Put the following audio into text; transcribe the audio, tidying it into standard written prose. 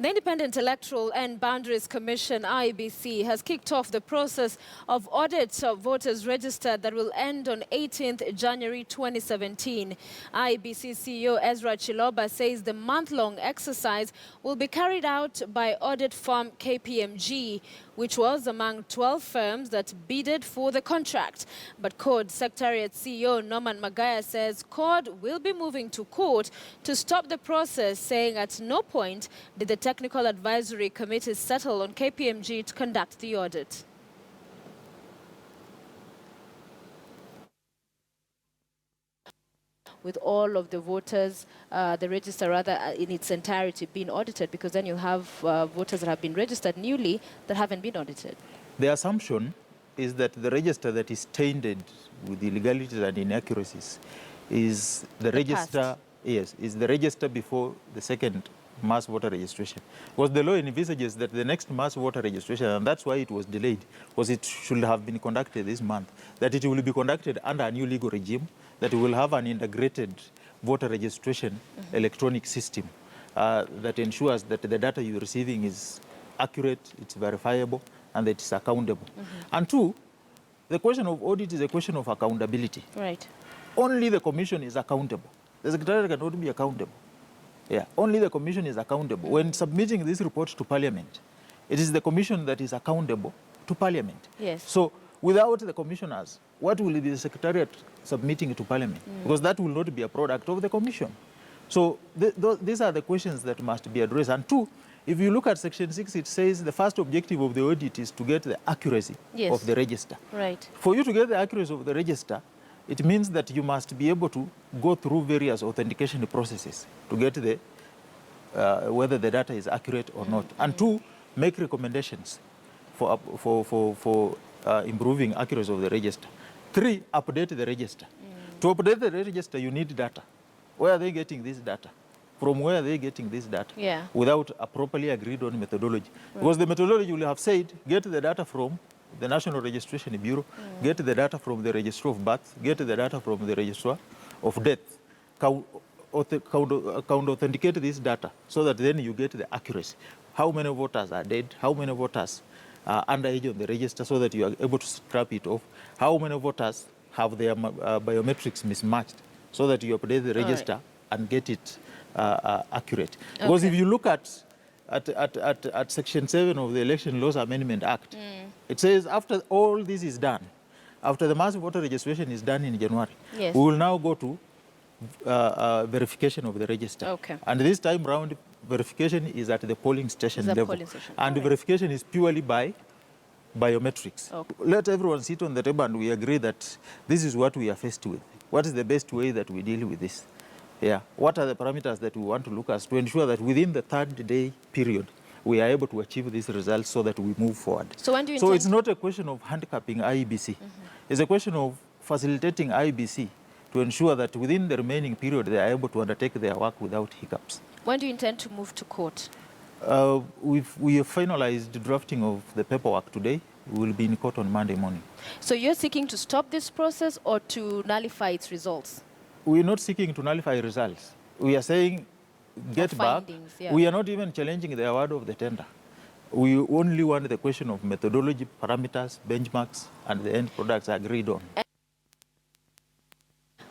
The Independent Electoral and Boundaries Commission, IEBC, has kicked off the process of audit of voters registered that will end on 18th January 2017. IEBC CEO Ezra Chiloba says the month-long exercise will be carried out by audit firm KPMG, which was among 12 firms that bidded for the contract. But CORD Secretariat CEO Norman Magaya says CORD will be moving to court to stop the process, saying at no point did the Technical Advisory Committee settle on KPMG to conduct the audit. With all of the voters, the register rather in its entirety being audited, because then you have voters that have been registered newly that haven't been audited. The assumption is that the register that is tainted with illegalities and inaccuracies is the register, yes, is the register before the second mass voter registration. Because the law envisages that the next mass voter registration, and that's why it was delayed, was it should have been conducted this month, that it will be conducted under a new legal regime, that will have an integrated voter registration electronic system that ensures that the data you're receiving is accurate, it's verifiable, and that it's accountable. And two, the question of audit is a question of accountability. Right. Only the commission is accountable. The secretariat cannot be accountable. Yeah, only the commission is accountable. When submitting this report to Parliament, it is the commission that is accountable to Parliament. Yes. So without the commissioners, what will be the secretariat submitting to Parliament? Because that will not be a product of the commission. So these are the questions that must be addressed. And two, if you look at Section 6, it says the first objective of the audit is to get the accuracy of the register. Right. For you to get the accuracy of the register, it means that you must be able to go through various authentication processes to get the whether the data is accurate or not. And two, make recommendations for improving accuracy of the register. Three, update the register. To update the register, you need data. Where are they getting this data? From where are they getting this data? Yeah. Without a properly agreed on methodology. Because the methodology will have said, get the data from the National Registration Bureau, get the data from the Registrar of Birth, get the data from the Registrar of Death, authenticate this data so that then you get the accuracy. How many voters are dead? How many voters are underage on the register so that you are able to scrap it off? How many voters have their biometrics mismatched so that you update the register and get it accurate? Because if you look at Section 7 of the Election Laws Amendment Act, it says after all this is done, after the mass voter registration is done in January, we will now go to verification of the register. And this time round, verification is at the polling station level. And the verification is purely by biometrics. Let everyone sit on the table and we agree that this is what we are faced with. What is the best way that we deal with this? Yeah. What are the parameters that we want to look at to ensure that within the 3rd-day period, we are able to achieve these results so that we move forward? So when do you it's not a question of handicapping IEBC. It's a question of facilitating IEBC to ensure that within the remaining period, they are able to undertake their work without hiccups. When do you intend to move to court? We have finalized the drafting of the paperwork today. We will be in court on Monday morning. So you're seeking to stop this process or to nullify its results? We're not seeking to nullify results. We are saying get back. We are not even challenging the award of the tender. We only want the question of methodology, parameters, benchmarks, and the end products agreed on.